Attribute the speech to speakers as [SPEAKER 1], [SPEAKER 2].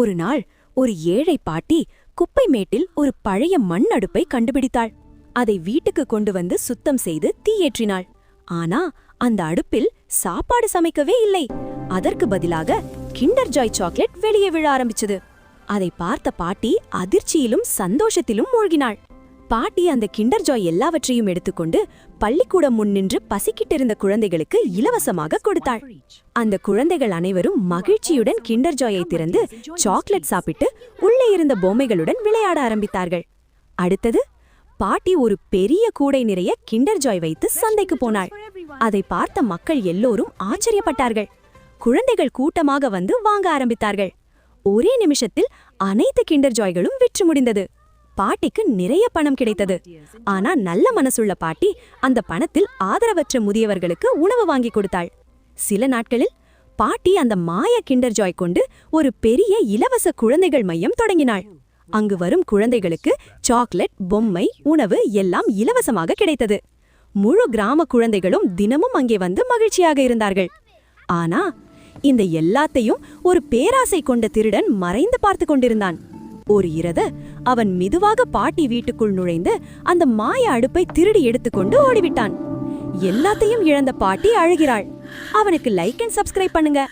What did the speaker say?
[SPEAKER 1] ஒரு நாள் ஒரு ஏழை பாட்டி குப்பை மேட்டில் ஒரு பழைய மண் அடுப்பை கண்டுபிடித்தாள். அதை வீட்டுக்கு கொண்டு வந்து சுத்தம் செய்து தீயேற்றினாள். ஆனா அந்த அடுப்பில் சாப்பாடு சமைக்கவே இல்லை. அதற்கு பதிலாக கிண்டர் ஜாய் சாக்லேட் வெளியே விழ ஆரம்பிச்சது. அதை பார்த்த பாட்டி அதிர்ச்சியிலும் சந்தோஷத்திலும் மூழ்கினாள். பாட்டி அந்த கிண்டர் ஜாய் எல்லாவற்றையும் எடுத்துக்கொண்டு பள்ளிக்கூடம் முன் நின்று பசிக்கிட்டிருந்த குழந்தைகளுக்கு இலவசமாக கொடுத்தாள். அந்த குழந்தைகள் அனைவரும் மகிழ்ச்சியுடன் கிண்டர் ஜாயை திறந்து சாக்லேட் சாப்பிட்டு உள்ளே இருந்த பொம்மைகளுடன் விளையாட ஆரம்பித்தார்கள். அடுத்தது பாட்டி ஒரு பெரிய கூடை நிறைய கிண்டர் ஜாய் வைத்து சந்தைக்கு போனாள். அதை பார்த்த மக்கள் எல்லோரும் ஆச்சரியப்பட்டார்கள். குழந்தைகள் கூட்டமாக வந்து வாங்க ஆரம்பித்தார்கள். ஒரே நிமிஷத்தில் அனைத்து கிண்டர் ஜாய்களும் விற்று முடிந்தது. பாட்டிக்கு நிறைய பணம் கிடைத்தது. ஆனா நல்ல மனசுள்ள பாட்டி அந்த பணத்தில் ஆதரவற்ற முதியவர்களுக்கு உணவு வாங்கி கொடுத்தாள். சில நாட்களில் பாட்டி அந்த மாய கிண்டர் ஜாய் கொண்டு ஒரு பெரிய இலவச குழந்தைகள் மையம் தொடங்கினாள். அங்கு வரும் குழந்தைகளுக்கு சாக்லேட், பொம்மை, உணவு எல்லாம் இலவசமாக கிடைத்தது. முழு கிராம குழந்தைகளும் தினமும் அங்கே வந்து மகிழ்ச்சியாக இருந்தார்கள். ஆனா இந்த எல்லாத்தையும் ஒரு பேராசை கொண்ட திருடன் மறைந்து பார்த்து கொண்டிருந்தான். ஒரு இரவு அவன் மெதுவாக பாட்டி வீட்டுக்குள் நுழைந்து அந்த மாய அடுப்பை திருடி எடுத்துக்கொண்டு ஓடிவிட்டான். எல்லாத்தையும் இழந்த பாட்டி அழுகிறாள். அவனுக்கு லைக் அண்ட் சப்ஸ்கிரைப் பண்ணுங்க.